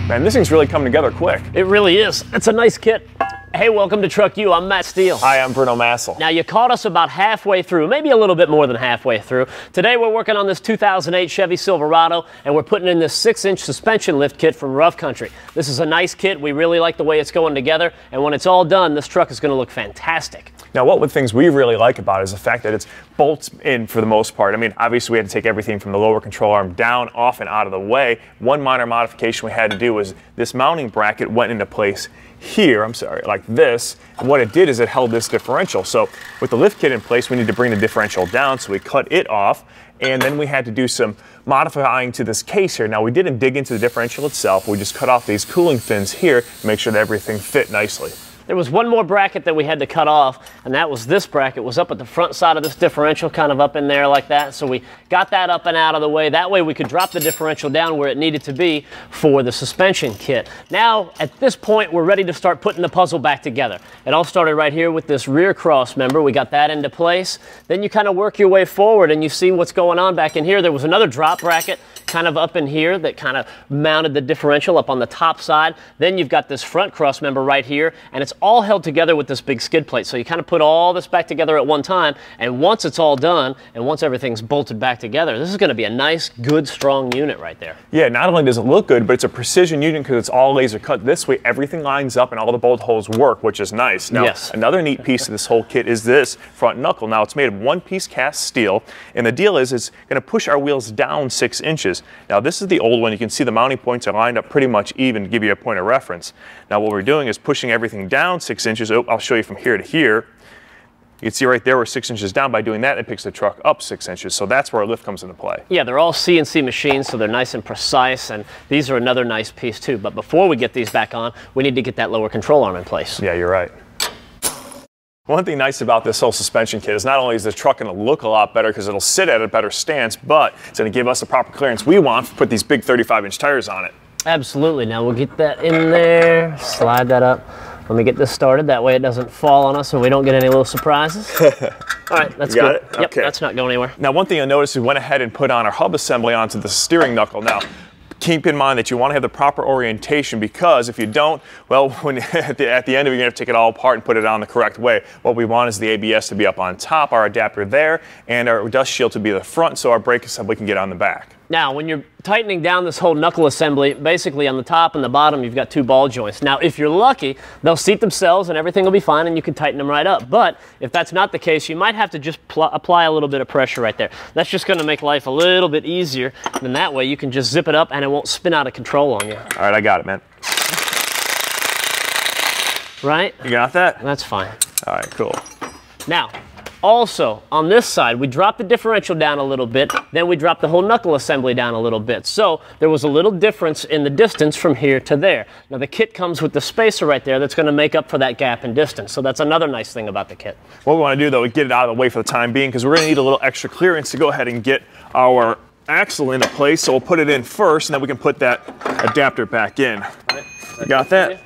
Man, this thing's really coming together quick. It really is. It's a nice kit. Hey, welcome to Truck U. I'm Matt Steele. Hi, I'm Bruno Massel. Now, you caught us about halfway through, maybe a little bit more than halfway through. Today, we're working on this 2008 Chevy Silverado, and we're putting in this 6-inch suspension lift kit from RoughCountry. This is a nice kit. We really like the way it's going together, and when it's all done, this truck is going to look fantastic. Now, one of the things we really like about it is the fact that it's bolts in for the most part. I mean, obviously, we had to take everything from the lower control arm down, off, and out of the way. One minor modification we had to do was this mounting bracket went into place here, like this, and what it did is it held this differential. So with the lift kit in place, we need to bring the differential down, so we cut it off, and then we had to do some modifying to this case here. Now, we didn't dig into the differential itself, we just cut off these cooling fins here to make sure that everything fit nicely. There was one more bracket that we had to cut off, and that was this bracket. It was up at the front side of this differential, kind of up in there like that. So we got that up and out of the way. That way we could drop the differential down where it needed to be for the suspension kit. Now, at this point, we're ready to start putting the puzzle back together. It all started right here with this rear cross member. We got that into place. Then you kind of work your way forward, and you see what's going on back in here. There was another drop bracket kind of up in here that kind of mounted the differential up on the top side. Then you've got this front cross member right here, and it's all held together with this big skid plate. So you kind of put all this back together at one time, and once it's all done, and once everything's bolted back together, this is going to be a nice, good, strong unit right there. Yeah, not only does it look good, but it's a precision unit because it's all laser cut. This way, everything lines up and all the bolt holes work, which is nice. Now, yes. Another neat piece of this whole kit is this front knuckle. Now, it's made of one-piece cast steel, and the deal is it's going to push our wheels down 6 inches. Now, this is the old one. You can see the mounting points are lined up pretty much even to give you a point of reference. Now, what we're doing is pushing everything down 6 inches. Oh, I'll show you from here to here. You can see right there we're 6 inches down. By doing that, it picks the truck up 6 inches. So that's where our lift comes into play. Yeah, they're all CNC machines, so they're nice and precise, and these are another nice piece too. But before we get these back on, we need to get that lower control arm in place. Yeah, you're right. One thing nice about this whole suspension kit is not only is the truck going to look a lot better because it'll sit at a better stance, but it's going to give us the proper clearance we want to put these big 35-inch tires on it. Absolutely. Now we'll get that in there, slide that up. Let me get this started. That way it doesn't fall on us and we don't get any little surprises. All right, that's good. It? Yep, okay. That's not going anywhere. Now, one thing you'll notice, we went ahead and put on our hub assembly onto the steering knuckle. Now, keep in mind that you want to have the proper orientation, because if you don't, well, when at the end of it, you're going to have to take it all apart and put it on the correct way. What we want is the ABS to be up on top, our adapter there, and our dust shield to be the front so our brake assembly can get on the back. Now, when you're tightening down this whole knuckle assembly, basically on the top and the bottom, you've got 2 ball joints. Now, if you're lucky, they'll seat themselves and everything will be fine and you can tighten them right up. But if that's not the case, you might have to just apply a little bit of pressure right there. That's just going to make life a little bit easier. And that way you can just zip it up and it won't spin out of control on you. All right, I got it, man. Right? You got that? That's fine. All right, cool. Now, also, on this side, we dropped the differential down a little bit, then we dropped the whole knuckle assembly down a little bit. So there was a little difference in the distance from here to there. Now the kit comes with the spacer right there that's going to make up for that gap in distance. So that's another nice thing about the kit. What we want to do, though, is get it out of the way for the time being, because we're going to need a little extra clearance to go ahead and get our axle into place. So we'll put it in first, and then we can put that adapter back in. You got that?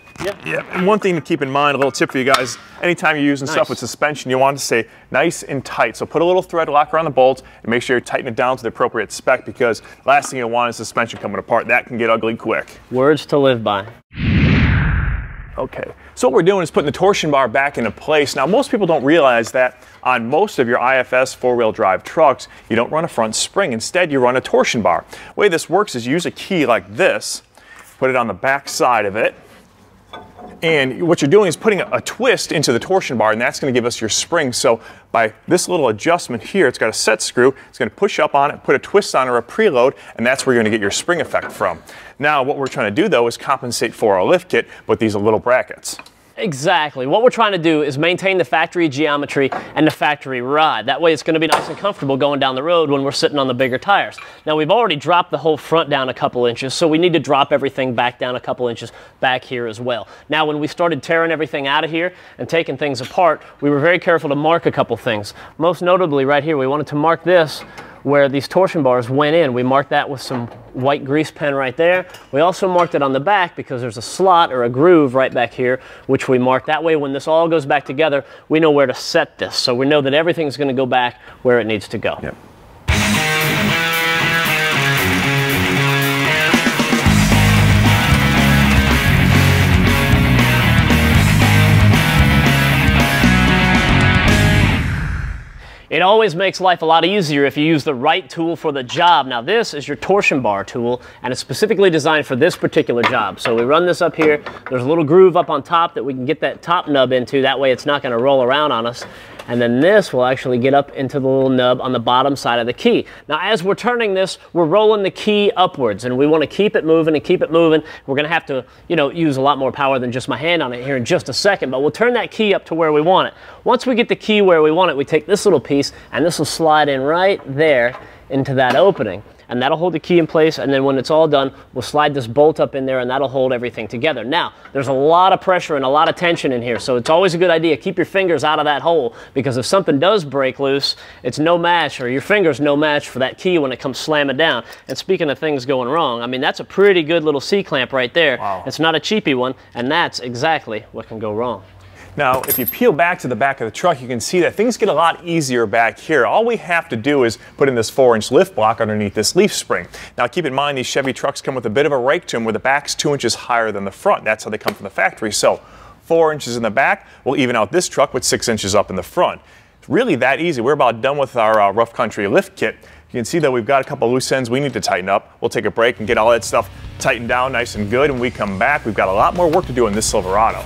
Yeah. And one thing to keep in mind, a little tip for you guys, anytime you're using stuff with suspension, you want it to stay nice and tight. So put a little thread locker on the bolt and make sure you tighten it down to the appropriate spec, because last thing you want is suspension coming apart. That can get ugly quick. Words to live by. Okay, so what we're doing is putting the torsion bar back into place. Now, most people don't realize that on most of your IFS four-wheel drive trucks, you don't run a front spring. Instead, you run a torsion bar. The way this works is you use a key like this, put it on the back side of it, and what you're doing is putting a twist into the torsion bar, and that's going to give us your spring. So by this little adjustment here, it's got a set screw, it's going to push up on it, put a twist on or a preload, and that's where you're going to get your spring effect from. Now, what we're trying to do, though, is compensate for our lift kit with these little brackets. Exactly. What we're trying to do is maintain the factory geometry and the factory ride. That way it's going to be nice and comfortable going down the road when we're sitting on the bigger tires. Now, we've already dropped the whole front down a couple inches, so we need to drop everything back down a couple inches back here as well. Now, when we started tearing everything out of here and taking things apart, we were very careful to mark a couple things. Most notably right here, we wanted to mark this where these torsion bars went in. We marked that with some white grease pen right there. We also marked it on the back because there's a slot or a groove right back here, which we marked. That way when this all goes back together, we know where to set this. So we know that everything's going to go back where it needs to go. Yep. It always makes life a lot easier if you use the right tool for the job. Now this is your torsion bar tool, and it's specifically designed for this particular job. So we run this up here. There's a little groove up on top that we can get that top nub into. That way it's not going to roll around on us. And then this will actually get up into the little nub on the bottom side of the key. Now as we're turning this, we're rolling the key upwards, and we want to keep it moving and keep it moving. We're going to have to, use a lot more power than just my hand on it here in just a second, but we'll turn that key up to where we want it. Once we get the key where we want it, we take this little piece, and this will slide in right there into that opening. And that'll hold the key in place, and then when it's all done, we'll slide this bolt up in there, and that'll hold everything together. Now, there's a lot of pressure and a lot of tension in here, so it's always a good idea. Keep your fingers out of that hole, because if something does break loose, it's no match, or your finger's no match for that key when it comes slamming down. And speaking of things going wrong, I mean, that's a pretty good little C-clamp right there. Wow. It's not a cheapy one, and that's exactly what can go wrong. Now, if you peel back to the back of the truck, you can see that things get a lot easier back here. All we have to do is put in this 4-inch lift block underneath this leaf spring. Now, keep in mind, these Chevy trucks come with a bit of a rake to them where the back's 2 inches higher than the front. That's how they come from the factory. So 4 inches in the back will even out this truck with 6 inches up in the front. It's really that easy. We're about done with our RoughCountry lift kit. You can see that we've got a couple loose ends we need to tighten up. We'll take a break and get all that stuff tightened down nice and good. And when we come back, we've got a lot more work to do in this Silverado.